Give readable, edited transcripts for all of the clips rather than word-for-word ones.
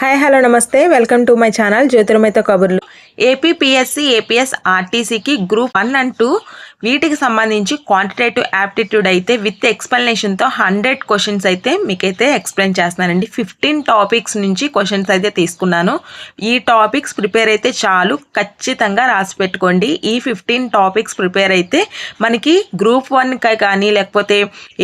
Hi hello నమస్తే welcome to my channel జ్యోతిర్మయతో కబుర్లు. APPSC APS ఆర్టీసీకి గ్రూప్ 1 అండ్ 2 వీటికి సంబంధించి క్వాంటిటేటివ్ యాప్టిట్యూడ్ అయితే విత్ ఎక్స్ప్లెనేషన్తో 100 క్వశ్చన్స్ అయితే మీకైతే ఎక్స్ప్లెయిన్ చేస్తున్నానండి. 15 టాపిక్స్ నుంచి క్వశ్చన్స్ అయితే తీసుకున్నాను. ఈ టాపిక్స్ ప్రిపేర్ అయితే చాలు, ఖచ్చితంగా రాసి పెట్టుకోండి. ఈ 15 టాపిక్స్ ప్రిపేర్ అయితే మనకి గ్రూప్ 1 కానీ లేకపోతే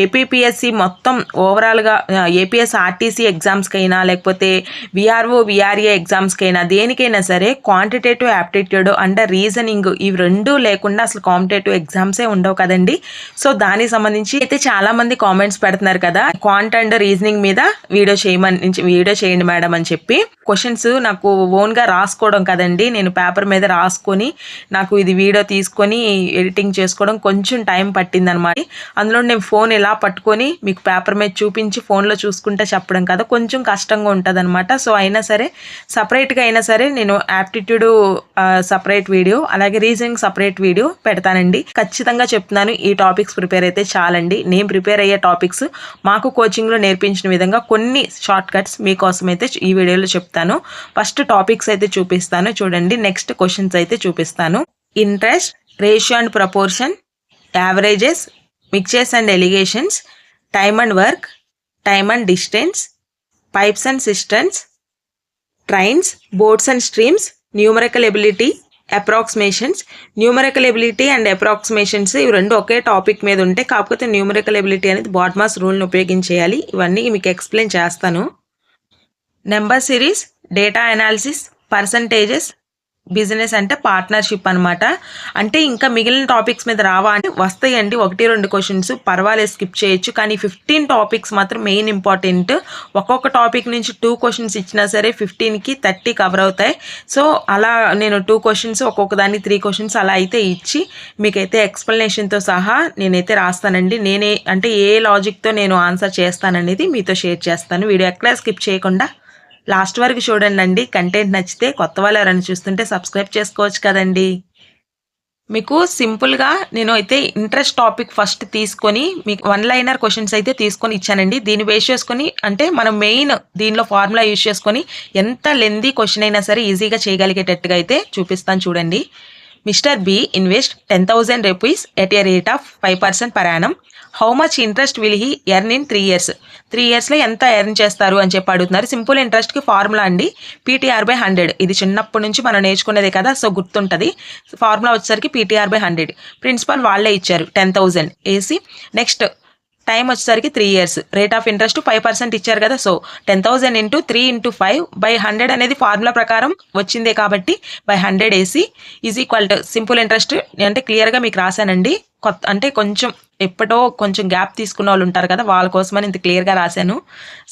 ఏపీపీఎస్సీ మొత్తం ఓవరాల్గా ఏపీఎస్ ఆర్టీసీ ఎగ్జామ్స్కైనా లేకపోతే విఆర్ఓ విఆర్ఏ ఎగ్జామ్స్కైనా దేనికైనా సరే క్వాంటిటేటివ్ యాప్టిట్యూడ్ అండ్ రీజనింగ్ ఇవి రెండు లేకుండా అసలు కాంపిటేటివ్ ఎగ్జామ్సే ఉండవు కదండి. సో దానికి సంబంధించి అయితే చాలా మంది కామెంట్స్ పెడుతున్నారు కదా, క్వాంట్ అండ్ రీజనింగ్ మీద వీడియో చేయండి మేడం అని చెప్పి. క్వశ్చన్స్ నాకు ఓన్గా రాసుకోవడం కదండి, నేను పేపర్ మీద రాసుకొని నాకు ఇది వీడియో తీసుకొని ఎడిటింగ్ చేసుకోవడం కొంచెం టైం పట్టింది అనమాట. అందులో నేను ఫోన్ ఇలా పట్టుకొని మీకు పేపర్ మీద చూపించి ఫోన్లో చూసుకుంటే చెప్పడం కదా, కొంచెం కష్టంగా ఉంటుంది అనమాట. సో అయినా సరే సపరేట్గా అయినా సరే నేను యాప్టిట్యూడ్ సపరేట్ వీడియో అలాగే రీజనింగ్ సపరేట్ వీడియో పెడతానండి. ఖచ్చితంగా చెప్తున్నాను, ఈ టాపిక్స్ ప్రిపేర్ అయితే చాలండి. నేను ప్రిపేర్ అయ్యే టాపిక్స్ మాకు కోచింగ్లో నేర్పించిన విధంగా కొన్ని షార్ట్ కట్స్ మీకోసం అయితే ఈ వీడియోలో చెప్తాను. ఫస్ట్ టాపిక్స్ అయితే చూపిస్తాను చూడండి, నెక్స్ట్ క్వశ్చన్స్ అయితే చూపిస్తాను. Interest, ratio and proportion, averages, mixtures and allegations, time and work, time and distance, pipes and systems, trains, boats and streams, numerical ability, approximations. Numerical ability and approximations ఇవి రెండు ఒకే topic మీద ఉంటాయి, కాకపోతే numerical ability అనేది BODMAS రూల్ని ఉపయోగించేయాలి. ఇవన్నీ మీకు explain చేస్తాను. Number series, data analysis, percentages, business అంటే పార్ట్నర్షిప్ అనమాట. అంటే ఇంకా మిగిలిన టాపిక్స్ మీద అంటే వస్తాయండి, 1-2 క్వశ్చన్స్ పర్వాలేదు, స్కిప్ చేయొచ్చు. కానీ 15 టాపిక్స్ మాత్రం మెయిన్ ఇంపార్టెంట్. ఒక్కొక్క టాపిక్ నుంచి 2 క్వశ్చన్స్ ఇచ్చినా సరే 15కి 30 కవర్ అవుతాయి. సో అలా నేను 2 క్వశ్చన్స్ ఒక్కొక్క దాన్ని 3 క్వశ్చన్స్ అలా అయితే ఇచ్చి మీకైతే ఎక్స్ప్లెనేషన్తో సహా నేనైతే రాస్తానండి. నేనే అంటే ఏ లాజిక్తో నేను ఆన్సర్ చేస్తాననేది మీతో షేర్ చేస్తాను. వీడియో ఎక్కడ స్కిప్ చేయకుండా లాస్ట్ వరకు చూడండి. కంటెంట్ నచ్చితే కొత్త వాళ్ళు ఎవరైనా చూస్తుంటే సబ్స్క్రైబ్ చేసుకోవచ్చు కదండి. మీకు సింపుల్గా నేను అయితే ఇంట్రెస్ట్ టాపిక్ ఫస్ట్ తీసుకొని మీకు 1 లైనర్ క్వశ్చన్స్ అయితే తీసుకొని ఇచ్చానండి. దీన్ని బేస్ చేసుకొని అంటే మనం మెయిన్ దీనిలో ఫార్ములా యూజ్ చేసుకొని ఎంత లెందీ క్వశ్చన్ అయినా సరే ఈజీగా చేయగలిగేటట్టుగా అయితే చూపిస్తాను చూడండి. Mister B invest 10,000 rupees at a rate of 5% per annum. How much interest will he earn in 3 years? 3 yearsలో ఎంత ఎర్న్ చేస్తారు అని చెప్పి అడుగుతున్నారు. సింపుల్ ఇంట్రెస్ట్కి ఫార్ములా అండి PTR/100. ఇది చిన్నప్పటి నుంచి మనం నేర్చుకునేదే కదా, సో గుర్తుంటుంది. ఫార్ములా వచ్చేసరికి PTR/100. ప్రిన్సిపల్ వాళ్ళే ఇచ్చారు 10,000 వేసి. నెక్స్ట్ టైం వచ్చేసరికి 3 years, రేట్ ఆఫ్ ఇంట్రెస్ట్ 5% ఇచ్చారు కదా. సో 10,000 × 3 × 5/100 అనేది ఫార్ములా ప్రకారం వచ్చిందే కాబట్టి 100 వేసి is equal to simple interest అంటే క్లియర్గా మీకు రాశానండి. అంటే కొంచెం ఎప్పుడో కొంచెం గ్యాప్ తీసుకున్న వాళ్ళు ఉంటారు కదా, వాళ్ళ కోసమని ఇంత క్లియర్గా రాశాను.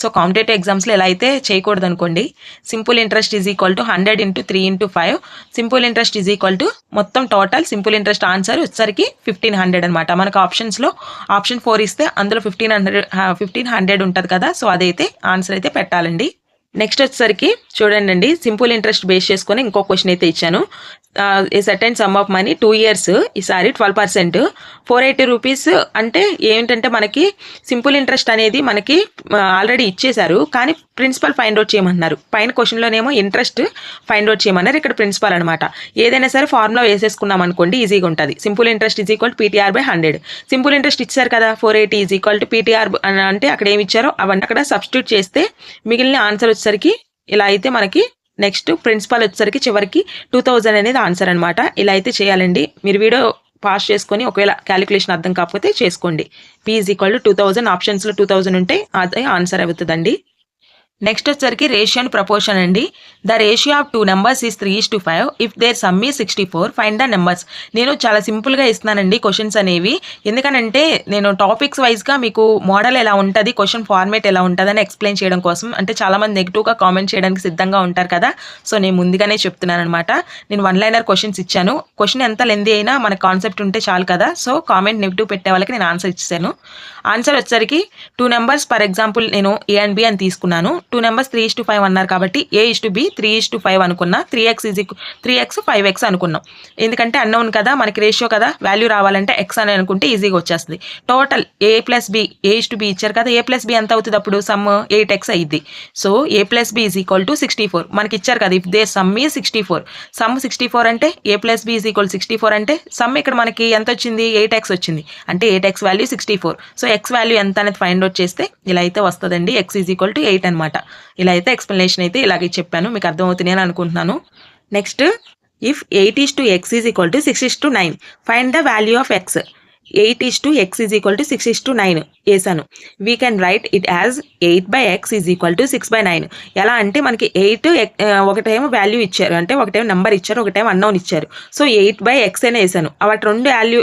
సో కాంపిటేటివ్ ఎగ్జామ్స్లో ఎలా అయితే చేయకూడదు అనుకోండి. Simple interest is equal to 100 × 3 × 5. Simple interest is equal to మొత్తం టోటల్ సింపుల్ ఇంట్రెస్ట్ ఆన్సర్ వచ్చేసరికి 1,500 అనమాట. మనకు ఆప్షన్స్లో ఆప్షన్ 4 ఇస్తే అందులో 1,500 ఉంటుంది కదా, సో అదైతే ఆన్సర్ అయితే పెట్టాలండి. నెక్స్ట్ వచ్చేసరికి చూడండి, సింపుల్ ఇంట్రెస్ట్ బేస్ చేసుకొని ఇంకో క్వశ్చన్ అయితే ఇచ్చాను. A certain some of money 2 years, ఈసారి 12%, 480 rupees. అంటే ఏంటంటే మనకి సింపుల్ ఇంట్రెస్ట్ అనేది మనకి ఆల్రెడీ ఇచ్చేశారు, కానీ ప్రిన్సిపల్ ఫైండ్ అవుట్ చేయమన్నారు. పైన క్వశ్చన్లోనేమో ఇంట్రెస్ట్ ఫైండ్ అవుట్ చేయమన్నారు, ఇక్కడ ప్రిన్సిపల్ అనమాట. ఏదైనా సరే ఫార్ములా వేసేసుకున్నాం అనుకోండి, ఈజీగా ఉంటుంది. Simple interest is equal PTR/100. Simple interest ఇచ్చారు కదా 480 ఈజ్ ఈక్వల్ టు PTR అంటే అక్కడ ఏమి ఇచ్చారో అవన్నీ అక్కడ సబ్స్టిట్యూట్ చేస్తే మిగిలిన ఆన్సర్ వచ్చేసరికి ఇలా అయితే మనకి నెక్స్ట్ ప్రిన్సిపల్ వచ్చేసరికి చివరికి 2,000 అనేది ఆన్సర్ అనమాట. ఇలా అయితే చేయాలండి. మీరు వీడియో పాస్ చేసుకొని ఒకవేళ క్యాలిక్యులేషన్ అర్థం కాకపోతే చేసుకోండి. P ఈజ్ ఈక్వల్ టు 2,000, ఆప్షన్స్లో 2,000 ఉంటే అదే ఆన్సర్ అవుతుందండి. నెక్స్ట్ వచ్చేసరికి రేషియో అండ్ ప్రపోర్షన్ అండి. The ratio of 2 numbers is 3:5. If their sum is 64, find the numbers. నేను చాలా సింపుల్గా ఇస్తున్నానండి క్వశ్చన్స్ అనేవి, ఎందుకనంటే నేను టాపిక్స్ వైజ్గా మీకు మోడల్ ఎలా ఉంటుంది, క్వశ్చన్ ఫార్మేట్ ఎలా ఉంటుంది అని ఎక్స్ప్లెయిన్ చేయడం కోసం. అంటే చాలామంది నెగిటివ్గా కామెంట్ చేయడానికి సిద్ధంగా ఉంటారు కదా, సో నేను ముందుగానే చెప్తున్నాను అనమాట. నేను 1 లైనర్ క్వశ్చన్స్ ఇచ్చాను. క్వశ్చన్ ఎంత లెందీ అయినా మన కాన్సెప్ట్ ఉంటే చాలు కదా, సో కామెంట్ నెగిటివ్ పెట్టే వాళ్ళకి నేను ఆన్సర్ ఇచ్చాను. ఆన్సర్ వచ్చేసరికి 2 numbers ఫర్ ఎగ్జాంపుల్ నేను A and B అని తీసుకున్నాను. 2 నెంబర్స్ 3:5 అన్నారు కాబట్టి A:B 3:5 అనుకున్నా, 3x 5x అనుకున్నాం. ఎందుకంటే అన్నోన్ కదా, మనకి రేషియో కదా, వాల్యూ రావాలంటే x అని అనుకుంటే ఈజీగా వచ్చేస్తుంది. టోటల్ A+B ఇచ్చారు కదా, A+B ఎంత అవుతుంది అప్పుడు సమ్ 8x అయ్యిద్ది. So A+B is equal to 64 మనకి ఇచ్చారు కదా, ఇఫ్ దే సమ్ ఈ 64, సమ్ 64 అంటే A+B ఈజ్ ఈక్వల్ 64 అంటే సమ్ ఇక్కడ మనకి ఎంత వచ్చింది, 8x వచ్చింది, అంటే 8x value 64. So x value ఎంత అనేది ఫైండ్ అవుట్ చేస్తే ఇలా అయితే వస్తుందండి, x ఈజ్ ఈక్వల్ టు 8 అనమాట. ఇలా అయితే ఎక్స్ప్లెనేషన్ అయితే ఇలాగే చెప్పాను, మీకు అర్థమవుతుంది అని అనుకుంటున్నాను. Next, if 8:x is equal to 6:9 find the value of x. 8:x is equal to 6:9 వేసాను. We can write it as 8/x is equal to 6/9. ఎలా అంటే మనకి 8 ఒకటేమో వాల్యూ ఇచ్చారు, అంటే ఒకటేమో నెంబర్ ఇచ్చారు, ఒకటేమో అన్నోన్ ఇచ్చారు. సో 8/x అనే వేసాను. వాటి రెండు value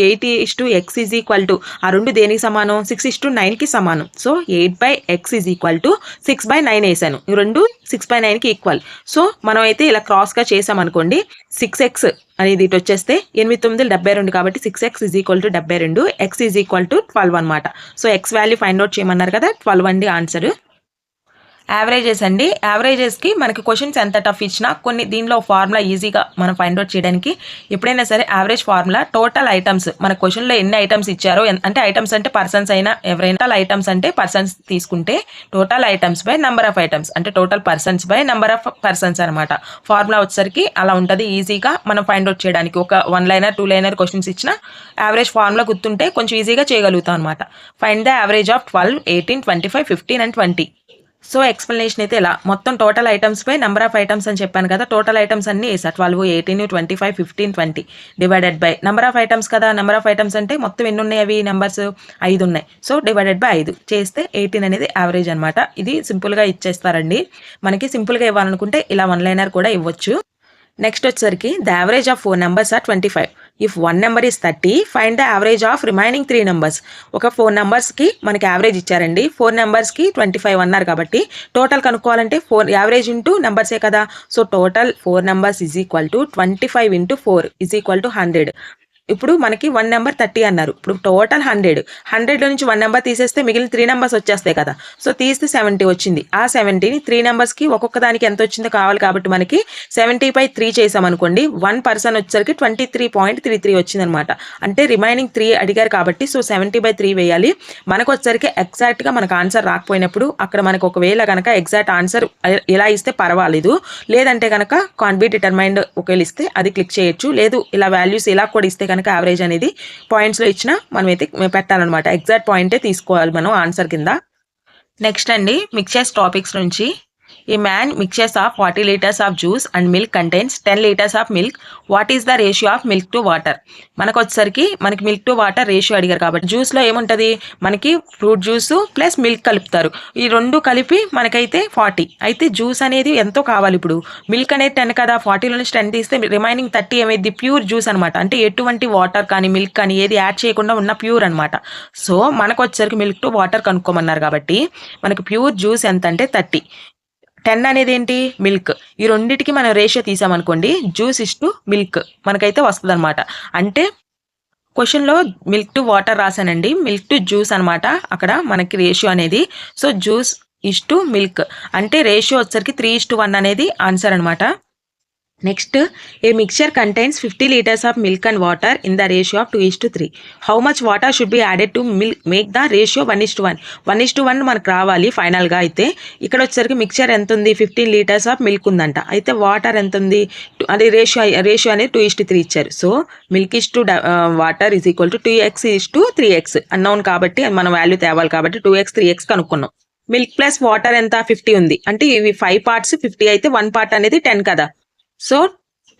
8:x is equal to ఆ రెండు దేనికి సమానం, 6:9కి సమానం. So 8/x is equal to 6/9 వేసాను. ఈ రెండు 6/9కి ఈక్వల్. సో మనం అయితే ఇలా క్రాస్గా చేసామనుకోండి, 6x అనేది ఇటు వచ్చేస్తే 8 9 72 కాబట్టి 6x is equal to 72, x is equal to 12 అనమాట. So x value find out చేయమన్నారు కదా, 12 అండి ఆన్సర్. యావరేజెస్ అండి, యావరేజెస్కి మనకి క్వశ్చన్స్ ఎంత టఫ్ ఇచ్చినా కొన్ని దీనిలో ఫార్ములా ఈజీగా మనం ఫైండ్ అవుట్ చేయడానికి. ఎప్పుడైనా సరే యావరేజ్ ఫార్ములా టోటల్ ఐటమ్స్ మన క్వశ్చన్లో ఎన్ని ఐటమ్స్ ఇచ్చారో, అంటే ఐటమ్స్ అంటే పర్సన్స్ అయినా ఎవరైనా, టోటల్ ఐటమ్స్ అంటే పర్సన్స్ తీసుకుంటే total items by number of items, అంటే total persons by number of persons అనమాట. ఫార్ములా వచ్చేసరికి అలా ఉంటుంది, ఈజీగా మనం ఫైండ్ అవుట్ చేయడానికి. ఒక 1 లైనర్ 2 లైనర్ క్వశ్చన్స్ ఇచ్చిన యావరేజ్ ఫార్ములా గుర్తుంటే కొంచెం ఈజీగా చేయగలుగుతాం అనమాట. Find the average of 12, 18, 25, 15 and 20. So explanation అయితే ఇలా మొత్తం టోటల్ ఐటమ్స్ పై నెంబర్ ఆఫ్ ఐటమ్స్ అని చెప్పాను కదా, టోటల్ ఐటమ్స్ అన్ని వేసా 12, 18, 25, 15, 20 divided by number of items కదా. నెంబర్ ఆఫ్ ఐటమ్స్ అంటే మొత్తం ఎన్ని ఉన్నాయి, అవి నెంబర్స్ 5 ఉన్నాయి. సో డివైడెడ్ బై 5 చేస్తే 18 అనేది యావరేజ్ అనమాట. ఇది సింపుల్గా ఇచ్చేస్తారండి. మనకి సింపుల్గా ఇవ్వాలనుకుంటే ఇలా 1 లైనర్ కూడా ఇవ్వచ్చు. నెక్స్ట్ వచ్చేసరికి the average of 4 numbers are 25. If 1 number is 30, find the average of remaining 3 numbers. ఒక 4 numbersకి మనకి యావరేజ్ ఇచ్చారండి, 4 numbersకి 25 అన్నారు కాబట్టి టోటల్ కనుక్కోవాలంటే 4 యావరేజ్ ఇంటూ నెంబర్సే కదా. So total 4 numbers is equal to 25 into 4 is equal to 100. ఇప్పుడు మనకి 1 నెంబర్ 30 అన్నారు, ఇప్పుడు టోటల్ 100లో నుంచి 1 నెంబర్ తీసేస్తే మిగిలిన 3 numbers వచ్చేస్తాయి కదా. సో తీస్తే 70 వచ్చింది. ఆ 70ని 3 numbers ఒక్కొక్క దానికి ఎంత వచ్చిందో కావాలి కాబట్టి మనకి 70/3 చేసామనుకోండి, 1 person వచ్చేసరికి 23.33 వచ్చిందనమాట. అంటే రిమైనింగ్ 3 అడిగారు కాబట్టి సో 70/3 వేయాలి. మనకు వచ్చేసరికి ఎగ్జాక్ట్గా మనకు ఆన్సర్ రాకపోయినప్పుడు అక్కడ మనకు ఒకవేళ కనుక ఎగ్జాక్ట్ ఆన్సర్ ఇలా ఇస్తే పర్వాలేదు, లేదంటే కనుక కాన్ బి డిటర్మైన్డ్ ఒకవేళ ఇస్తే అది క్లిక్ చేయొచ్చు. లేదు ఇలా వాల్యూస్ ఇలా కూడా ఇస్తే కనుక యావరేజ్ అనేది పాయింట్స్లో ఇచ్చినా మనం అయితే పెట్టాలన్నమాట. ఎగ్జాక్ట్ పాయింటే తీసుకోవాలి మనం ఆన్సర్ కింద. నెక్స్ట్ అండి, మిక్చర్స్ టాపిక్స్ నుంచి. A man mixtures of 40 liters of juice and milk contains 10 liters of milk. What is the ratio of milk to water? మనకు వచ్చేసరికి మనకి మిల్క్ టు వాటర్ రేషియో అడిగారు కాబట్టి జ్యూస్లో ఏముంటుంది, మనకి ఫ్రూట్ జ్యూస్ ప్లస్ మిల్క్ కలుపుతారు. ఈ రెండు కలిపి మనకైతే 40. అయితే జ్యూస్ అనేది ఎంతో కావాలి. ఇప్పుడు మిల్క్ అనేది 10 కదా, 40లో నుంచి 10 తీస్తే రిమైనింగ్ 30 ఏమైంది, ప్యూర్ జ్యూస్ అనమాట. అంటే ఎటువంటి వాటర్ కానీ మిల్క్ కానీ ఏది యాడ్ చేయకుండా ఉన్న ప్యూర్ అనమాట. సో మనకు వచ్చేసరికి మిల్క్ టు వాటర్ కనుక్కోమన్నారు కాబట్టి మనకి ప్యూర్ జ్యూస్ ఎంత అంటే 30. 10 అనేది ఏంటి, మిల్క్. ఈ రెండింటికి మనం రేషియో తీసామనుకోండి, జ్యూస్ ఇస్టు మిల్క్ మనకైతే వస్తుంది అనమాట. అంటే క్వశ్చన్లో మిల్క్ టు వాటర్ రాశానండి, మిల్క్ టు జ్యూస్ అనమాట అక్కడ మనకి రేషియో అనేది. సో జ్యూస్ ఇస్టు మిల్క్ అంటే రేషియో వచ్చేసరికి 3:1 అనేది ఆన్సర్ అనమాట. Next, a mixture contains 50 liters of milk and water in the ratio of 2:3. How much water should be added to make the ratio 1:1. 1:1 మనకు రావాలి ఫైనల్గా. అయితే ఇక్కడ వచ్చేసరికి మిక్చర్ ఎంత ఉంది, 15 liters ఆఫ్ మిల్క్ ఉందంట. అయితే వాటర్ ఎంత ఉంది, అది రేషియో అనేది 2:3 ఇచ్చారు. So milk is to water is equal to 2x is to 3x unknown కాబట్టి మనం వాల్యూ తేవాలి కాబట్టి 2x 3x కనుక్కున్నాం. Milk plus water ఎంత, 50 ఉంది. అంటే ఇవి 5 parts 50 అయితే 1 part అనేది 10 కదా. So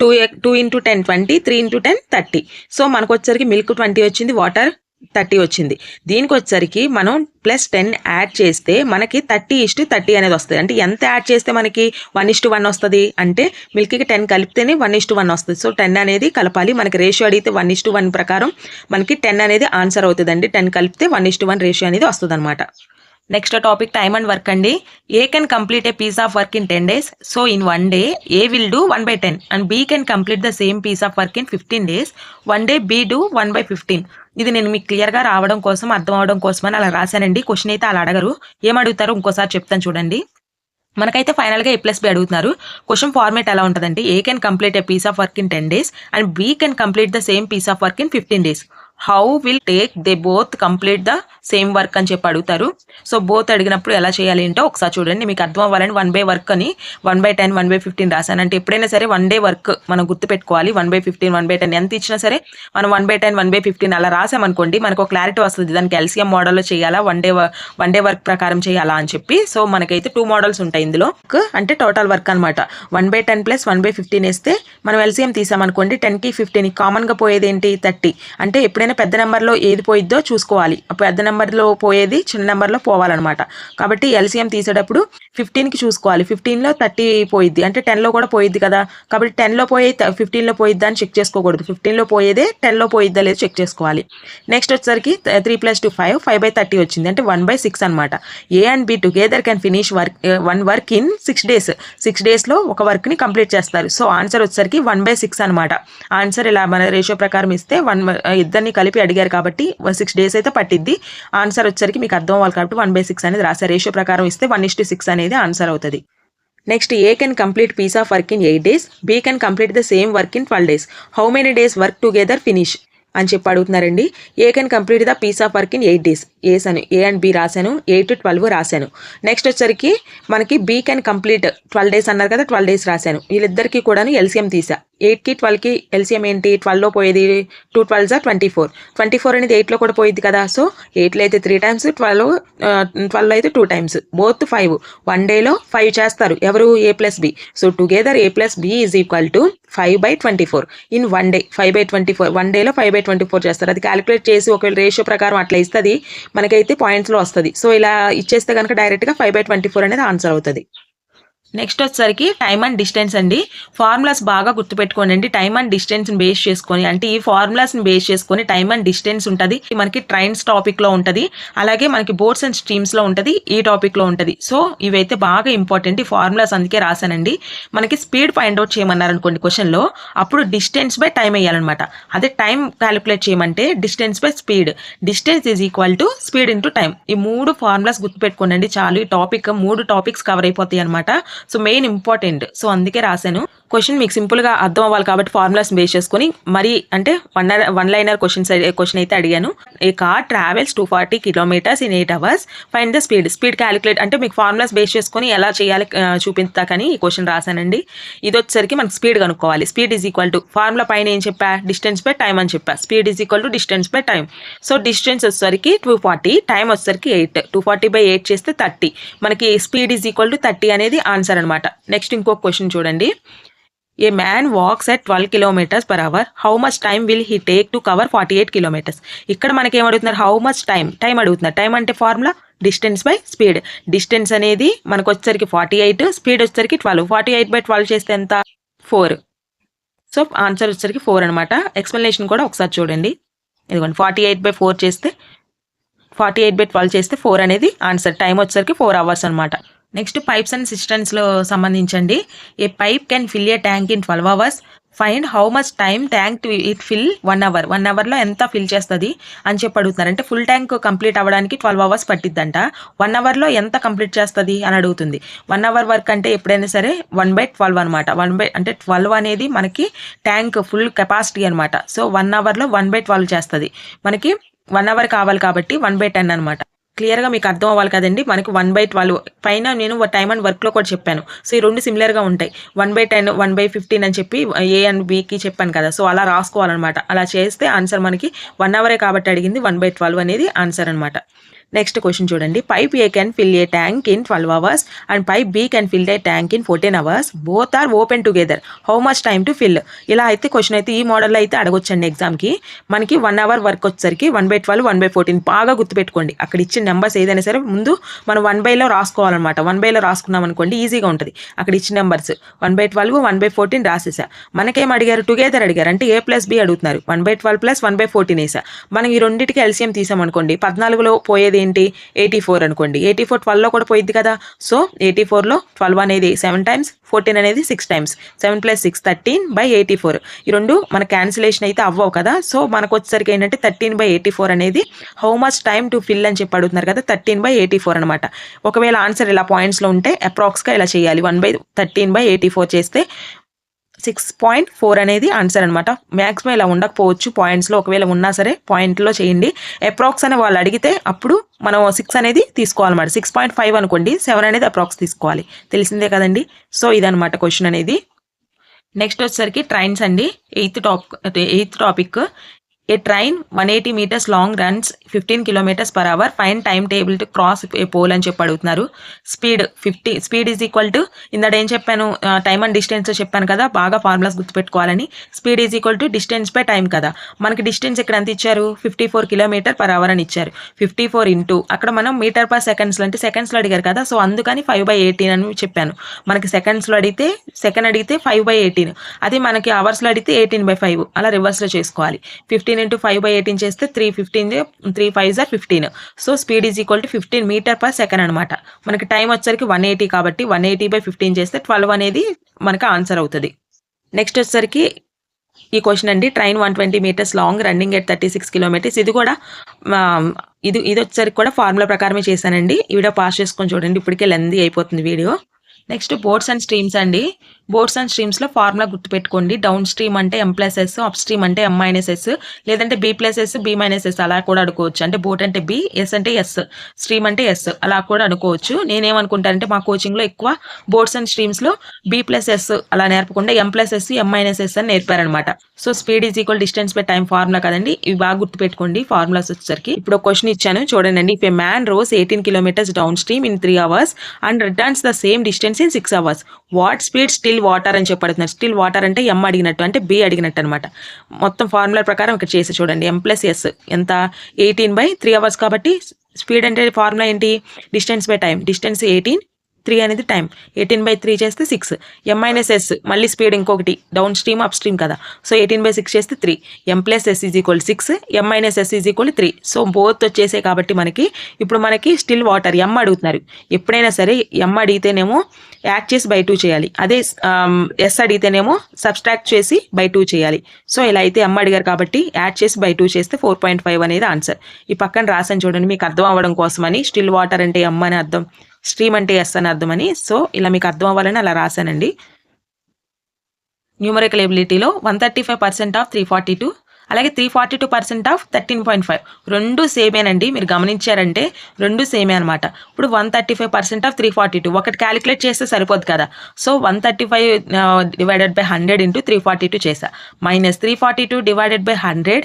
2 into 10 20, 3 into 10 30. సో మనకు వచ్చేసరికి మిల్క్ 20 వచ్చింది, వాటర్ 30 వచ్చింది. దీనికి వచ్చేసరికి మనం +10 యాడ్ చేస్తే మనకి 30:30 అనేది వస్తుంది. అంటే ఎంత యాడ్ చేస్తే మనకి 1:1 వస్తుంది అంటే మిల్క్కి 10 కలిపితేనే 1:1 వస్తుంది. సో 10 అనేది కలపాలి. మనకి రేషియో అడిగితే 1:1 ప్రకారం మనకి 10 అనేది ఆన్సర్ అవుతుందండి. 10 కలిపితే 1:1 రేషియో అనేది వస్తుంది అనమాట. Next topic time and work అండి. A can complete a piece of work in 10 days. So in 1 day A will do 1/10 and B can complete the same piece of work in 15 days. 1 day B do 1/15. ఇది నేను మీకు క్లియర్గా రావడం కోసం, అర్థం అవడం కోసం అని అలా రాశానండి. క్వశ్చన్ అయితే అలా అడగరు, ఏమడుగుతారు ఇంకోసారి చెప్తాను చూడండి. మనకైతే ఫైనల్గా A+B అడుగుతున్నారు. క్వశ్చన్ ఫార్మేట్ ఎలా ఉంటుందంటే A can complete a piece of work in 10 days and B can complete the same piece of work in 15 days. How will take they both complete the same work అని చెప్పి అడుగుతారు. So both అడిగినప్పుడు ఎలా చేయాలి ఏంటో ఒకసారి చూడండి. మీకు అర్థం అవ్వాలని 1/, వర్క్ అని 1/10, 1/15 రాశాను. అంటే ఎప్పుడైనా సరే 1 day వర్క్ మనం గుర్తుపెట్టుకోవాలి. 1/15, 1/10 ఎంత ఇచ్చినా సరే మనం 1/10, 1/15 అలా రాసామనుకోండి మనకు ఒక క్లారిటీ వస్తుంది. దానికి LCM మోడల్లో చేయాలా, 1 day వర్క్ ప్రకారం చేయాలా అని చెప్పి. సో మనకైతే 2 మోడల్స్ ఉంటాయి ఇందులో. అంటే టోటల్ వర్క్ అనమాట. 1/10 + 1/15 వేస్తే మనం LCM తీసామనుకోండి 10కి 15 కామన్గా పోయేది ఏంటి 30. అంటే ఎప్పుడైనా పెద్ద నెంబర్లో ఏది పోయిద్దో చూసుకోవాలి. పెద్ద నెంబర్లో పోయేది చిన్న నెంబర్లో పోవాలన్నమాట. కాబట్టి LCM తీసేటప్పుడు 15కి చూసుకోవాలి. 15లో 30 పోయిద్ది, అంటే 10లో కూడా పోయిద్ది కదా. కాబట్టి 10లో పోయి 15లో పోయిద్దా అని చెక్ చేసుకోకూడదు. 15లో పోయేదే 10లో పోయిద్దా లేదు చెక్ చేసుకోవాలి. నెక్స్ట్ వచ్చేసరికి 3 + 2 5, 5/30 వచ్చింది, అంటే 1/6 అనమాట. A and B together can finish one work in 6 days. 6 daysలో ఒక వర్క్ని కంప్లీట్ చేస్తారు. సో ఆన్సర్ వచ్చేసరికి 1/6 అనమాట. ఆన్సర్ ఇలా మన రేషియో ప్రకారం ఇస్తే ఇద్దరిని కలిపి అడిగారు కాబట్టి 6 days అయితే పట్టిద్ది. ఆన్సర్ వచ్చేసరికి మీకు అర్థం అవ్వాలి కాబట్టి 1/6 అనేది రాశారు. రేషియో ప్రకారం ఇస్తే 1:6 అనేది ఆన్సర్ అవుతుంది. Next A can complete piece of work in 8 days, B can complete the same work in 12 days. How many days work together finish అని చెప్పి అడుగుతున్నారండి. A can complete the piece of work in 8 days. అని A and B రాశాను, 8 to 12 రాశాను. Next వచ్చరికి మనకి be can complete 12 days అన్నారు కదా, 12 days రాశాను. వీళ్ళిద్దరికీ కూడా LCM తీసా. 8కి 12కి LCM ఏంటి, 12లో పోయేది 2 12s 24. 24 అనేది 8లో కూడా పోయిద్ది కదా. సో 8లో అయితే 3 times, 12లో అయితే 2 times, బోత్ 5. 1 dayలో 5 చేస్తారు ఎవరు, A+B. So together A+B is equal to 5/24 in 1 day. 5/24 1 dayలో 5/24 చేస్తారు. అది క్యాలిక్యులేట్ చేసి ఒకవేళ రేషియో ప్రకారం అట్లా ఇస్తుంది మనకైతే పాయింట్స్లో వస్తుంది. సో ఇలా ఇచ్చేస్తే కనుక డైరెక్ట్గా 5/24 అనేది ఆన్సర్ అవుతుంది. నెక్స్ట్ వచ్చేసరికి టైమ్ అండ్ డిస్టెన్స్ అండి. ఫార్ములాస్ బాగా గుర్తుపెట్టుకోండి. టైమ్ అండ్ డిస్టెన్స్ బేస్ చేసుకొని, అంటే ఈ ఫార్ములాస్ని బేస్ చేసుకొని టైమ్ అండ్ డిస్టెన్స్ ఉంటుంది. మనకి ట్రైన్స్ టాపిక్లో ఉంటుంది, అలాగే మనకి బోట్స్ అండ్ స్ట్రీమ్స్లో ఉంటుంది, ఈ టాపిక్లో ఉంటుంది. సో ఇవైతే బాగా ఇంపార్టెంట్ ఈ ఫార్ములాస్, అందుకే రాశానండి. మనకి స్పీడ్ ఫైండ్ అవుట్ చేయమన్నారు అనుకోండి క్వశ్చన్లో, అప్పుడు డిస్టెన్స్ బై టైం వేయాలన్నమాట. అదే టైం క్యాలిక్యులేట్ చేయమంటే distance by speed. Distance is equal to speed into time. ఈ 3 ఫార్ములాస్ గుర్తుపెట్టుకోండి చాలు. ఈ టాపిక్ 3 టాపిక్స్ కవర్ అయిపోతాయి అనమాట. సో మెయిన్ ఇంపార్టెంట్, సో అందుకే రాశాను. క్వశ్చన్ మీకు సింపుల్గా అర్థం అవ్వాలి కాబట్టి ఫార్ములాస్ బేస్ చేసుకొని మరి అంటే వన్ లైనర్ క్వశ్చన్ అయితే అడిగాను. A car travels 240 kilometers in 8 hours, find the speed calculate అంటే మీకు ఫార్ములాస్ బేస్ చేసుకొని ఎలా చేయాలి చూపిస్తా కానీ ఈ క్వశ్చన్ రాశానండి. ఇది వచ్చేసరికి మనకి స్పీడ్ కనుక్కోవాలి. Speed is equal to formula పైన ఏం చెప్పా, డిస్టెన్స్ బై టైం అని చెప్పా. Speed is equal to distance by time. So distance వచ్చేసరికి 240, టైం వచ్చేసరికి 8. 240/8 చేస్తే 30. మనకి స్పీడ్ ఈజ్ ఈక్వల్ టు 30 అనేది ఆన్సర్ అనమాట. నెక్స్ట్ ఇంకొక క్వశ్చన్ చూడండి. ఏ man walks at 12 km/h, how much time will he take to cover 48 kilometers. ఇక్కడ మనకి ఏం అడుగుతున్నారు, హౌ మచ్ టైం అడుగుతున్నారు. టైం అంటే formula distance by speed. Distance అనేది మనకు వచ్చేసరికి 48, స్పీడ్ వచ్చేసరికి 12. 48/12 చేస్తే ఎంత, 4. సో ఆన్సర్ వచ్చేసరికి 4 అనమాట. ఎక్స్ప్లెనేషన్ కూడా ఒకసారి చూడండి. ఇదిగోండి 48/4 చేస్తే 48/12 చేస్తే 4 అనేది ఆన్సర్. టైం వచ్చేసరికి 4 hours అనమాట. నెక్స్ట్ పైప్స్ అండ్ సిస్టమ్స్లో సంబంధించండి. A pipe can fill a tank in 12 hours, find how much time tank to it fill 1 hour. 1 hourలో ఎంత ఫిల్ చేస్తుంది అని చెప్పి అడుగుతున్నారు. అంటే ఫుల్ ట్యాంక్ కంప్లీట్ అవ్వడానికి 12 hours పట్టిద్దంట. 1 hourలో ఎంత కంప్లీట్ చేస్తుంది అని అడుగుతుంది. 1 hour వర్క్ అంటే ఎప్పుడైనా సరే 1/12 అనమాట. అంటే 12 అనేది మనకి ట్యాంక్ ఫుల్ కెపాసిటీ అనమాట. సో 1 hourలో 1/12 చేస్తుంది. మనకి 1 hour కావాలి కాబట్టి 1/10 అనమాట. క్లియర్గా మీకు అర్థం అవ్వాలి కదండి. మనకి 1/12 పైన నేను టైమ్ అండ్ వర్క్లో కూడా చెప్పాను. సో ఈ 2 సిమిలర్గా ఉంటాయి. 1/10, 1/15 అని చెప్పి A and Bకి చెప్పాను కదా. సో అలా రాసుకోవాలన్నమాట. అలా చేస్తే ఆన్సర్ మనకి 1 hour కాబట్టి అడిగింది 1/12 అనేది ఆన్సర్ అనమాట. నెక్స్ట్ క్వశ్చన్ చూడండి. Pipe A can fill a tank in 12 hours and pipe B can fill a tank in 14 hours. Both are open together. How much time to fill. ఇలా అయితే question అయితే ఈ మోడల్లో అయితే అడగొచ్చండి ఎగ్జామ్కి. మనకి 1 hour వర్క్ వచ్చేసరికి 1/12, 1/14 బాగా గుర్తుపెట్టుకోండి. అక్కడ ఇచ్చిన నెంబర్స్ ఏదైనా సరే ముందు మనం 1/లో రాసుకోవాలన్నమాట. 1/లో రాసుకున్నాం అనుకోండి ఈజీగా ఉంటుంది. అక్కడ ఇచ్చిన నెంబర్స్ 1/12, 1/14 రాసేసా. మనకేం అడిగారు, టుగెదర్ అడిగారు. అంటే A+B అడుగుతున్నారు. 1/12 + 1/14 వేసా. మనం ఈ రెండింటికి LCM తీసామనుకోండి 14లో పోయేది పోయేది ఏంటి 84 అనుకోండి. 84 12లో కూడా పోయిద్ది కదా. సో 84లో 12 అనేది 7 టైమ్స్, 14 అనేది 6 టైమ్స్. 7 + 6 13/84. ఈ రెండు మన క్యాన్సిలేషన్ అయితే అవ్వవు కదా. సో మనకు వచ్చేసరికి ఏంటంటే 13/84 అనేది how much time to fill అని చెప్పి అడుగుతున్నారు కదా. 13/84 అనమాట. ఒకవేళ ఆన్సర్ ఇలా పాయింట్స్లో ఉంటే అప్రాక్స్గా ఇలా చేయాలి. 1/13/84 చేస్తే 6.4 అనేది ఆన్సర్ అనమాట. మ్యాక్సిమం ఇలా ఉండకపోవచ్చు పాయింట్స్లో, ఒకవేళ ఉన్నా సరే పాయింట్లో చేయండి. అప్రాక్స్ అని వాళ్ళు అడిగితే అప్పుడు మనం 6 అనేది తీసుకోవాలన్నమాట. 6.5 అనుకోండి, 7 అనేది అప్రాక్స్ తీసుకోవాలి. తెలిసిందే కదండి. సో ఇదనమాట క్వశ్చన్ అనేది. నెక్స్ట్ వచ్చేసరికి ట్రైన్స్ అండి. Eighth topic. A train 180 meters long runs 15 km/h. Fine time table to cross a pole అని చెప్పి అడుగుతున్నారు. స్పీడ్ ఈజ్ ఈక్వల్ టు, ఇందాక ఏం చెప్పాను, టైమ్ అండ్ డిస్టెన్స్ చెప్పాను కదా, బాగా ఫార్ములాస్ గుర్తుపెట్టుకోవాలని. Speed is equal to distance by time కదా. మనకి డిస్టెన్స్ ఇక్కడ ఎంత ఇచ్చారు, 54 km/h అని ఇచ్చారు. 54 ఇంటూ అక్కడ మనం మీటర్ పర్ సెకండ్స్లో అంటే సెకండ్స్లో అడిగారు కదా, సో అందుకని 5/18 అని చెప్పాను. మనకి సెకండ్స్లో అడిగితే సెకండ్ అడిగితే 5/18, అదే మనకి అవర్స్లో అడిగితే 18/5, అలా రివర్స్లో చేసుకోవాలి. 15 into 5/18 చేస్తే 315, 3 5s are 15. So speed is equal to 15 m/s అనమాట. మనకి టైం వచ్చేసరికి 180 కాబట్టి 180/15 చేస్తే 12 అనేది మనకి ఆన్సర్ అవుతుంది. నెక్స్ట్ వచ్చేసరికి ఈ క్వశ్చన్ అండి. Train 120 meters long running at 36 kilometers. ఇది కూడా ఇది వచ్చేసరికి కూడా ఫార్ములా ప్రకారమే చేశానండి. ఈ వీడియో పాస్ చేసుకొని చూడండి, ఇప్పటికే లెందీ అయిపోతుంది video. Next boats and streams అండి. బోట్స్ అండ్ స్ట్రీమ్స్లో ఫార్ములా గుర్తుపెట్టుకోండి. డౌన్ స్ట్రీమ్ అంటే M+S, అప్ స్ట్రీమ్ అంటే M-S, లేదంటే B+S, B-S అలా కూడా అనుకోవచ్చు. అంటే బోట్ అంటే B, S అంటే S, స్ట్రీమ్ అంటే S అలా కూడా అనుకోవచ్చు. నేనేమనుకుంటానంటే మా కోచింగ్లో ఎక్కువ బోట్స్ అండ్ స్ట్రీమ్స్లో B+S అలా నేర్పకుండా M+S, M-S అని నేర్పారనమాట. So speed is equal distance by time formula కదండి, ఇవి బాగా గుర్తుపెట్టుకోండి ఫార్ములాస్ వచ్చేసరికి. ఇప్పుడు క్వశ్చన్ ఇచ్చాను చూడండి. If a man rows 18 kilometers downstream in 3 hours and returns the same distance in 6 hours, what speed still water అని చెప్పడుతున్నారు. స్టిల్ వాటర్ అంటే M అడిగినట్టు, అంటే B అడిగినట్టు అనమాట. మొత్తం ఫార్ములా ప్రకారం ఇక్కడ చేసి చూడండి. M+S ఎంత, 18/3 hours కాబట్టి స్పీడ్ అంటే ఫార్ములా ఏంటి, డిస్టెన్స్ బై టైం. డిస్టెన్స్ 18, 3 అనేది టైం. 18/3 చేస్తే 6. M-S మళ్ళీ స్పీడ్ ఇంకొకటి, డౌన్ స్ట్రీమ్ అప్ స్ట్రీమ్ కదా. సో 18/6 చేస్తే 3. M+S is equal 6, M-S is equal 3. So both వచ్చేసే కాబట్టి మనకి ఇప్పుడు మనకి స్టిల్ వాటర్ M అడుగుతున్నారు. ఎప్పుడైనా సరే M అడిగితేనేమో యాడ్ చేసి బై 2 చేయాలి, అదే S అడిగితేనేమో సబ్స్ట్రాక్ట్ చేసి బై 2 చేయాలి. సో ఇలా అయితే M అడిగారు కాబట్టి యాడ్ చేసి బై 2 చేస్తే 4.5 అనేది ఆన్సర్. ఈ పక్కన రాసాను చూడండి మీకు అర్థం అవ్వడం కోసమని. స్టిల్ వాటర్ అంటే M అని అర్థం, స్ట్రీమ్ అంటే S అని అర్థమని. సో ఇలా మీకు అర్థం అవ్వాలని అలా రాశానండి. న్యూమరికల్ ఎబిలిటీలో 135% ఆఫ్ 342, అలాగే 342% ఆఫ్ 13.5 రెండు సేమేనండి. మీరు గమనించారంటే రెండు సేమే అనమాట. ఇప్పుడు 135% ఆఫ్ 342 ఒకటి క్యాలిక్యులేట్ చేస్తే సరిపోదు కదా. సో 135 divided by 100 into 342 చేసా, మైనస్ 342 divided by 100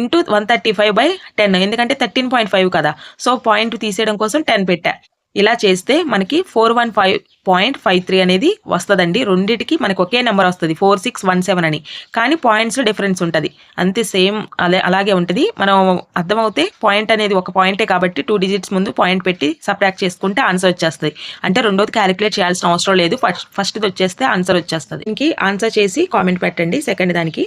into 135/10, ఎందుకంటే 13.5 కదా. సో పాయింట్ తీసేయడం కోసం 10 పెట్టా. ఇలా చేస్తే మనకి 415.53 అనేది వస్తుందండి. రెండింటికి మనకు ఒకే నెంబర్ వస్తుంది 4617 అని, కానీ పాయింట్స్లో డిఫరెన్స్ ఉంటుంది, అంతే సేమ్ అలాగే ఉంటుంది. మనం అర్థమవుతే పాయింట్ అనేది ఒక పాయింటే కాబట్టి 2 digits ముందు పాయింట్ పెట్టి సబ్ట్రాక్ట్ చేసుకుంటే ఆన్సర్ వచ్చేస్తుంది. అంటే రెండోది క్యాలిక్యులేట్ చేయాల్సిన అవసరం లేదు, ఫస్ట్ది వచ్చేస్తే ఆన్సర్ వచ్చేస్తుంది. ఇంక ఆన్సర్ చేసి కామెంట్ పెట్టండి సెకండ్ దానికి.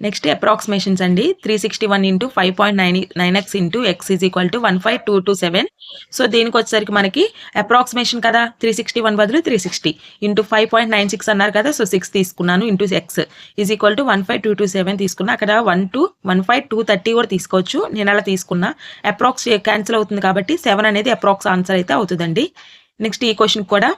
నెక్స్ట్ అప్రాక్సిమేషన్స్ అండి. 361 into 5.9x into x is equal to 15227. So దీనికి వచ్చేసరికి మనకి అప్రాక్సిమేషన్ కదా, 361 బదులు 360 ఇంటూ 5.96 అన్నారు కదా. సో 6 తీసుకున్నాను into x is equal to 15227 తీసుకున్నా. అక్కడ 15230 కూడా తీసుకోవచ్చు, నేను అలా తీసుకున్నా. అప్రాక్స్ క్యాన్సిల్ అవుతుంది కాబట్టి 7 అనేది అప్రాక్స్ ఆన్సర్ అయితే అవుతుందండి. నెక్స్ట్ ఈ క్వశ్చన్ కూడా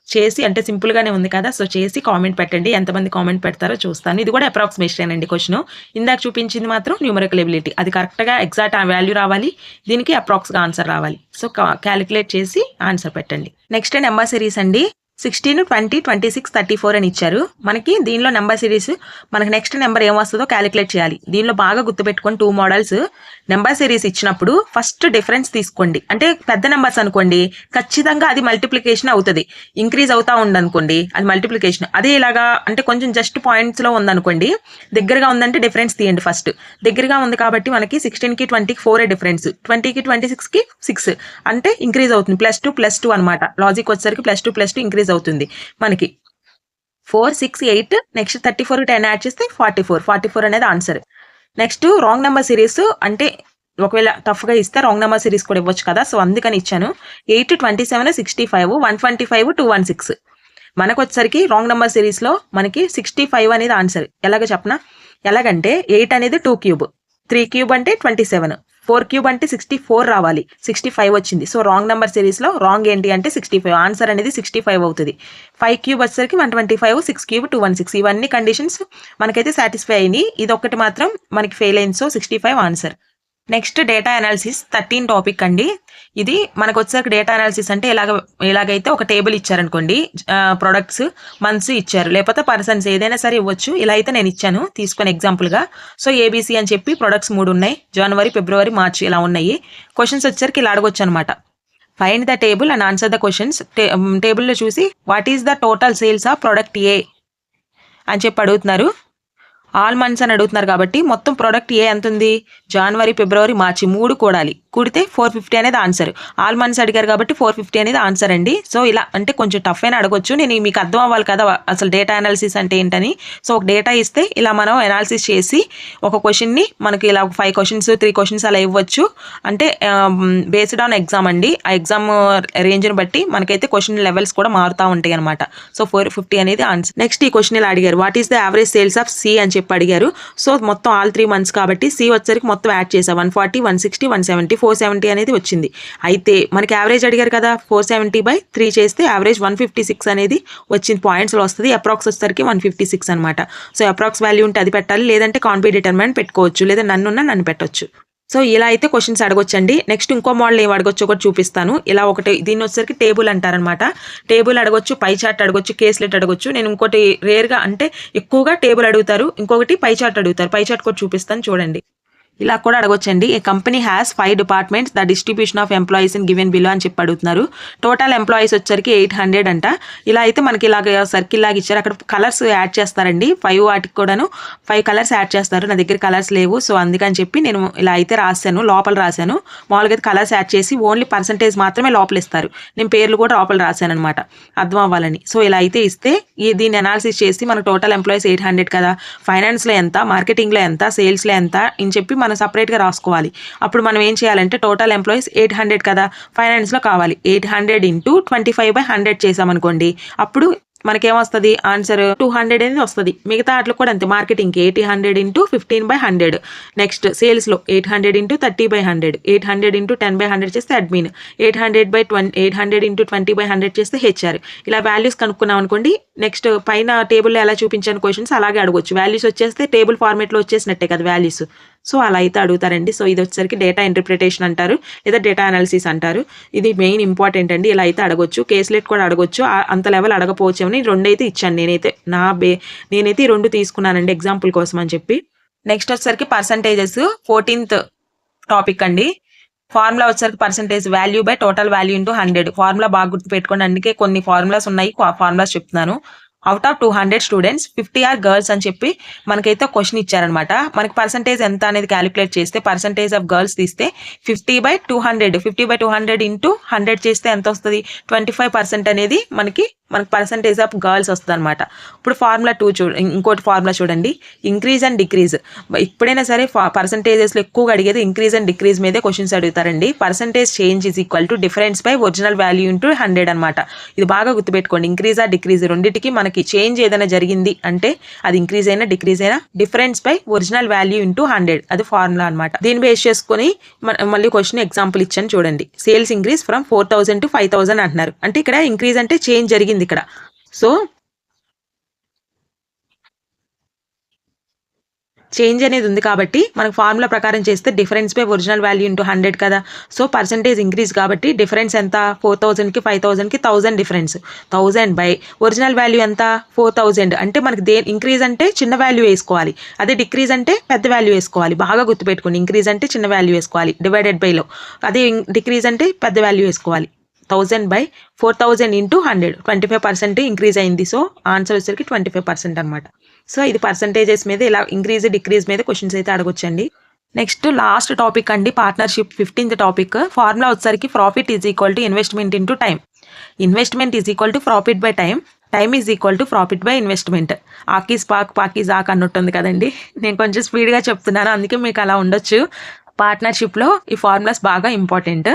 చేసి, అంటే సింపుల్గానే ఉంది కదా, సో చేసి కామెంట్ పెట్టండి. ఎంతమంది కామెంట్ పెడతారో చూస్తాను. ఇది కూడా అప్రాక్సిమేషన్ అండి క్వశ్చన్. ఇందాక చూపించింది మాత్రం న్యూమరికల్ ఎబిలిటీ, అది కరెక్ట్గా ఎగ్జాక్ట్ వాల్యూ రావాలి, దీనికి అప్రాక్స్గా ఆన్సర్ రావాలి. సో క్యాలిక్యులేట్ చేసి ఆన్సర్ పెట్టండి. నెక్స్ట్ నెంబర్ సిరీస్ అండి. 16, 20, 26, 34 అని ఇచ్చారు మనకి. దీనిలో నెంబర్ సిరీస్ మనకి నెక్స్ట్ నెంబర్ ఏం వస్తుందో క్యాలిక్యులేట్ చేయాలి. దీనిలో బాగా గుర్తుపెట్టుకొని 2 మోడల్స్. నెంబర్ సిరీస్ ఇచ్చినప్పుడు ఫస్ట్ డిఫరెన్స్ తీసుకోండి. అంటే పెద్ద నెంబర్స్ అనుకోండి ఖచ్చితంగా అది మల్టిప్లికేషన్ అవుతుంది, ఇంక్రీజ్ అవుతా ఉందనుకోండి అది మల్టిప్లికేషన్. అదే ఇలాగా అంటే కొంచెం జస్ట్ పాయింట్స్లో ఉందనుకోండి, దగ్గరగా ఉందంటే డిఫరెన్స్ తీయండి. ఫస్ట్ దగ్గరగా ఉంది కాబట్టి మనకి 16కి 20కి 4 డిఫరెన్స్, 20కి 26కి 6 అంటే ఇంక్రీజ్ అవుతుంది. +2 అనమాట. లాజిక్ వచ్చేసరికి +2 ఇంక్రీజ్ అవుతుంది మనకి. 4, 6, 8 నెక్స్ట్ 34 10 యాడ్ చేస్తే 44 అనేది answer. Next wrong number series అంటే ఒకవేళ టఫ్గా ఇస్తే రాంగ్ నెంబర్ సిరీస్ కూడా ఇవ్వచ్చు కదా, సో అందుకని ఇచ్చాను. 8, 27, 65, 125, 216. మనకు వచ్చేసరికి రాంగ్ నెంబర్ సిరీస్లో మనకి 65 అనేది ఆన్సర్. ఎలాగ చెప్పనా, ఎలాగంటే 8 అనేది 2 క్యూబ్, 3 క్యూబ్ అంటే 27, 4 క్యూబ్ అంటే 64 రావాలి, 65 వచ్చింది. సో రాంగ్ నెంబర్ సిరీస్లో రాంగ్ ఏంటి అంటే 65, ఆన్సర్ అనేది 65 అవుతుంది. 5 క్యూబ్ వచ్చేసరికి 125, 6 క్యూబ్ 216. ఇవన్నీ కండిషన్స్ మనకైతే సాటిస్ఫై అయినాయి. ఇది ఒక్కటి మాత్రం మనకి ఫెయిల్ అయింది. So 65 answer. Next data analysis 13 topic అండి. ఇది మనకు వచ్చేసరికి డేటా అనాలిసిస్ అంటే ఎలాగైతే ఒక టేబుల్ ఇచ్చారనుకోండి, ప్రొడక్ట్స్, మంత్స్ ఇచ్చారు, లేకపోతే పర్సన్స్ ఏదైనా సరే ఇవ్వచ్చు. ఇలా అయితే నేను ఇచ్చాను తీసుకొని ఎగ్జాంపుల్గా. సో ఏబీసీ అని చెప్పి ప్రొడక్ట్స్ 3 ఉన్నాయి, జనవరి, ఫిబ్రవరి, మార్చి ఇలా ఉన్నాయి. క్వశ్చన్స్ వచ్చేసరికి ఇలా అడగొచ్చు అనమాట. Find the table and answer the questions. టేబుల్లో చూసి what is the total sales of product A అని చెప్పి అడుగుతున్నారు. ఆల్ మంత్స్ అని అడుగుతున్నారు కాబట్టి మొత్తం ప్రోడక్ట్ ఏ ఎంత ఉంది, జనవరి, ఫిబ్రవరి, మార్చి 3 కూడాలి, కూడితే 450 అనేది ఆన్సర్. ఆల్ మంత్స్ అడిగారు కాబట్టి 450 అనేది ఆన్సర్ అండి. సో ఇలా అంటే కొంచెం టఫ్ అయినా అడగొచ్చు. నేను మీకు అర్థం అవ్వాలి కదా అసలు డేటా అనాలిసిస్ అంటే ఏంటని. సో ఒక డేటా ఇస్తే ఇలా మనం అనాలిసిస్ చేసి ఒక క్వశ్చన్ని మనకి ఇలా 5 క్వశ్చన్స్ 3 క్వశ్చన్స్ అలా ఇవ్వచ్చు. అంటే బేస్డ్ ఆన్ ఎగ్జామ్ అండి. ఆ ఎగ్జామ్ రేంజ్ని బట్టి మనకైతే క్వశ్చన్ లెవెల్స్ కూడా మారుతూ ఉంటాయి అనమాట. సో 450 అనేది ఆన్సర్. నెక్స్ట్ ఈ క్వశ్చన్ ఇలా అడిగారు, what is the average sales of C అని చెప్పి అడిగారు. సో మొత్తం ఆల్ 3 మంత్స్ కాబట్టి సి వచ్చరికి మొత్తం యాడ్ చేసా, 140, 160, 170, 470 అనేది వచ్చింది. అయితే మనకి యావరేజ్ అడిగారు కదా, 470/3 చేస్తే యావరేజ్ 156 అనేది వచ్చింది, పాయింట్స్లో వస్తుంది. అప్రాక్స్ వచ్చేసరికి 156 అనమాట. సో అప్రాక్స్ వాల్యూ ఉంటే అది పెట్టాలి, లేదంటే కాన్ బి డిటర్మైన్ పెట్టుకోవచ్చు, లేదా నన్ను పెట్టొచ్చు. సో ఇలా అయితే క్వశ్చన్స్ అడగొచ్చండి. నెక్స్ట్ ఇంకో మోడల్ ఏం అడగొచ్చు ఒకటి చూపిస్తాను. ఇలా ఒకటి దీన్ని వచ్చేసరికి టేబుల్ అంటారనమాట. టేబుల్ అడగొచ్చు, పై చార్ట్ అడగొచ్చు, కేస్లెట్ అడగొచ్చు. నేను ఇంకోటి రేర్గా అంటే ఎక్కువగా టేబుల్ అడుగుతారు, ఇంకొకటి పై చార్ట్ అడుగుతారు. పై చార్ట్ కూడా చూపిస్తాను చూడండి. ఇలా కూడా అడగొచ్చండి. A company has 5 departments, the distribution of employees in given below అని చెప్పి అడుగుతున్నారు. టోటల్ ఎంప్లాయీస్ వచ్చరికి 800 అంట. ఇలా అయితే మనకి ఇలాగ సర్కిల్ లాగా ఇచ్చారు. అక్కడ కలర్స్ యాడ్ చేస్తారండి, 5 వాటికి కూడాను 5 కలర్స్ యాడ్ చేస్తారు. నా దగ్గర కలర్స్ లేవు, సో అందుకని చెప్పి నేను ఇలా అయితే రాశాను, లోపల రాశాను. మామూలుగా అయితే కలర్స్ యాడ్ చేసి ఓన్లీ పర్సంటేజ్ మాత్రమే లోపల ఇస్తారు. నేను పేర్లు కూడా లోపల రాశాను అనమాట, అర్థం అవ్వాలని. సో ఇలా అయితే ఇస్తే దీన్ని అనాలిసిస్ చేసి మనకు టోటల్ ఎంప్లాయీస్ 800 కదా, ఫైనాన్స్లో ఎంత, మార్కెటింగ్లో ఎంత, సేల్స్లో ఎంత అని చెప్పి మనం సపరేట్గా రాసుకోవాలి. అప్పుడు మనం ఏం చేయాలంటే టోటల్ ఎంప్లాయీస్ 800 కదా, ఫైనాన్స్లో కావాలి, 800 × 25/100 చేసామనుకోండి, అప్పుడు మనకేమొస్తుంది ఆన్సర్ 200 అనేది వస్తుంది. మిగతా అట్లా కూడా అంతే, మార్కెటింగ్కి 800 × 15/100, నెక్స్ట్ సేల్స్లో 800 × 30/100, 800 × 10/100 చేస్తే అడ్మిన్, 800 × 20/100 చేస్తే హెచ్ఆర్. ఇలా వాల్యూస్ కనుక్కున్నాం అనుకోండి. నెక్స్ట్ పైన టేబుల్లో ఎలా చూపించాను క్వశ్చన్స్ అలాగే అడగొచ్చు. వాల్యూస్ వచ్చేస్తే టేబుల్ ఫార్మేట్లో వచ్చేసినట్టే కదా వాల్యూస్. సో అలా అయితే అడుగుతారండి. సో ఇది వచ్చేసరికి డేటా ఇంటర్ప్రిటేషన్ అంటారు, లేదా డేటా అనాలిసిస్ అంటారు. ఇది మెయిన్ ఇంపార్టెంట్ అండి. ఇలా అయితే అడగొచ్చు. కేస్లెట్ కూడా అడగొచ్చు, అంత లెవెల్ అడగపోవచ్చు. రెండు అయితే ఇచ్చాను నేనైతే నేనైతే 2 తీసుకున్నానండి ఎగ్జాంపుల్ కోసం అని చెప్పి. నెక్స్ట్ వచ్చేసరికి పర్సంటేజెస్ 14th టాపిక్ అండి. ఫార్ములా వచ్చేసరికి percentage value by total value × 100. Formula బాగా గుర్తుపెట్టుకోండి, అందుకే కొన్ని ఫార్ములాస్ ఉన్నాయి, ఫార్ములాస్ చెప్తున్నాను. Out of 200 students 50 are girls అని చెప్పి మనకైతే క్వశ్చన్ ఇచ్చారనమాట. మనకి పర్సంటేజ్ ఎంత అనేది క్యాలిక్యులేట్ చేస్తే పర్సంటేజ్ ఆఫ్ గర్ల్స్ తీస్తే 50/200, 50/200 × 100 చేస్తే ఎంత వస్తుంది, 25% అనేది మనకి పర్సంటేజ్ ఆఫ్ గర్ల్స్ వస్తుంది అనమాట. ఇప్పుడు ఫార్ములా 2 ఇంకోటి ఫార్ములా చూడండి, ఇంక్రీజ్ అండ్ డిక్రీజ్. ఎప్పుడైనా సరే పర్సంటేజెస్లో ఎక్కువగా అడిగేది ఇంక్రీజ్ అండ్ డిక్రీజ్ మీదే క్వశ్చన్స్ అడుగుతారండి. Percentage change is equal to difference by original value × 100 అనమాట. ఇది బాగా గుర్తుపెట్టుకోండి. ఇంక్రీజ్ ఆర్ డిక్రీజ్ రెండింటికి మనకి చేంజ్ ఏదైనా జరిగింది అంటే అది ఇంక్రీజ్ అయినా డిక్రీజ్ అయినా డిఫరెన్స్ బై ఒరిజినల్ వాల్యూ × 100, అది ఫార్ములా అనమాట. దీన్ని బేస్ చేసుకుని మళ్ళీ క్వశ్చన్ ఎగ్జాంపుల్ ఇచ్చాను చూడండి. సేల్స్ ఇంక్రీజ్ ఫ్రమ్ 4000 to 5000 అంటున్నారు. అంటే ఇక్కడ ఇంక్రీజ్ అంటే చేంజ్ జరిగింది ఇక్కడ. సో చేంజ్ అనేది ఉంది కాబట్టి మనకు ఫార్ములా ప్రకారం చేస్తే డిఫరెన్స్ బై ఒరిజినల్ వాల్యూ × 100 కదా. సో పర్సంటేజ్ ఇంక్రీజ్ కాబట్టి డిఫరెన్స్ ఎంత, 4000కి 5000కి 1000 డిఫరెన్స్, 1000 బై ఒరిజినల్ వాల్యూ ఎంత 4000. అంటే మనకి ఇంక్రీజ్ అంటే చిన్న వాల్యూ వేసుకోవాలి, అదే డిక్రీజ్ అంటే పెద్ద వాల్యూ వేసుకోవాలి. బాగా గుర్తుపెట్టుకోండి, ఇంక్రీజ్ అంటే చిన్న వాల్యూ వేసుకోవాలి డివైడెడ్ బైలో, అదే డిక్రీజ్ అంటే పెద్ద వాల్యూ వేసుకోవాలి. 1000/4000 × 100, 25% ఇంక్రీజ్ అయింది. సో ఆన్సర్ వచ్చేసరికి 25% అనమాట. సో ఇది పర్సంటేజెస్ మీద ఇలా ఇంక్రీజ్ డిక్రీజ్ మీద క్వశ్చన్స్ అయితే అడగొచ్చండి. నెక్స్ట్ లాస్ట్ టాపిక్ అండి, పార్ట్నర్షిప్ 15th టాపిక్. ఫార్ములా వచ్చేసరికి profit is equal to investment × time. Investment is equal to profit by time, time is equal to profit by investment. ఆకీస్ పాక్ పాకీస్ ఆక్ అన్నట్టుంది కదండి. నేను కొంచెం స్పీడ్గా చెప్తున్నాను, అందుకే మీకు అలా ఉండొచ్చు. పార్ట్నర్షిప్లో ఈ ఫార్ములాస్ బాగా ఇంపార్టెంట్.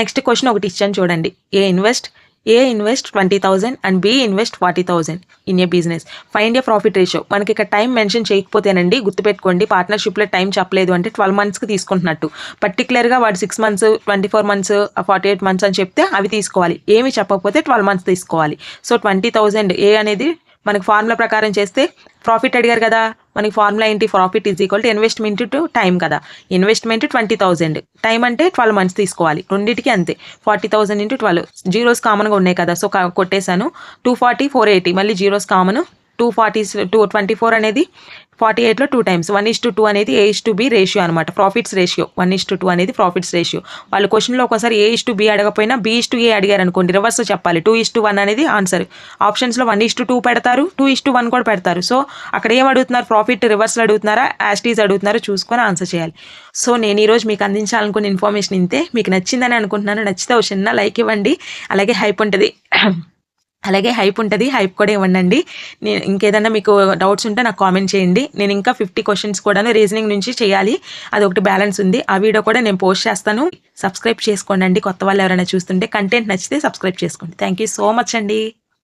నెక్స్ట్ క్వశ్చన్ ఒకటి ఇచ్చాను చూడండి. A invest 20,000 and B invest 40,000 in a business. Find a profit ratio. మనకి ఇక్కడ టైం మెన్షన్ చేయకపోతేనండి గుర్తుపెట్టుకోండి, పార్ట్నర్షిప్లో టైం చెప్పలేదు అంటే 12 monthsకి తీసుకుంటున్నట్టు. పర్టికులర్గా వాడు 6 months, 24 months, 48 months అని చెప్తే అవి తీసుకోవాలి. ఏమి చెప్పకపోతే 12 months తీసుకోవాలి. సో 20,000 ఏ అనేది మనకి ఫార్ములా ప్రకారం చేస్తే ప్రాఫిట్ అడిగారు కదా, మనకి ఫార్ములా ఏంటి? Profit is equal to investment to time కదా. ఇన్వెస్ట్మెంట్ 20,000, టైం అంటే 12 months తీసుకోవాలి. రెండింటికి అంతే. 40,000 × 12, జీరోస్ కామన్గా ఉన్నాయి కదా, సో కొట్టేశాను. 240, 480, మళ్ళీ జీరోస్ కామన్. 224 అనేది 48లో 2 times. 1:2 అనేది A:B రేషియో అనమాట, ప్రాఫిట్స్ రేషియో. 1:2 అనేది ప్రాఫిట్స్ రేషియో. వాళ్ళు క్వశ్చన్లో ఒకసారి A:B అడగపోయినా B:A అడిగారు అనుకోండి, రివర్స్ చెప్పాలి. 2:1 అనేది ఆన్సర్. ఆప్షన్స్లో 1:2 పెడతారు, 2:1 కూడా పెడతారు. సో అక్కడ ఏం అడుగుతున్నారు? ప్రాఫిట్ రివర్స్లో అడుగుతున్నారా, యాస్టీస్ అడుగుతున్నారో చూసుకొని ఆన్సర్ చేయాలి. సో నేను ఈరోజు మీకు అందించాలనుకున్న ఇన్ఫర్మేషన్ ఇంతే. మీకు నచ్చిందని అనుకుంటున్నాను. నచ్చితే ఒక చిన్న లైక్ ఇవ్వండి. అలాగే హైప్ ఉంటుంది, హైప్ కూడా ఇవ్వండి. నేను ఇంకేదన్నా మీకు డౌట్స్ ఉంటే నాకు కామెంట్ చేయండి. నేను ఇంకా 50 questions కూడా రీజనింగ్ నుంచి చేయాలి, అది ఒకటి బ్యాలెన్స్ ఉంది. ఆ వీడియో కూడా నేను పోస్ట్ చేస్తాను. సబ్స్క్రైబ్ చేసుకోండి. కొత్త వాళ్ళు ఎవరైనా చూస్తుంటే కంటెంట్ నచ్చితే సబ్స్క్రైబ్ చేసుకోండి. థ్యాంక్ యూ సో మచ్ అండి.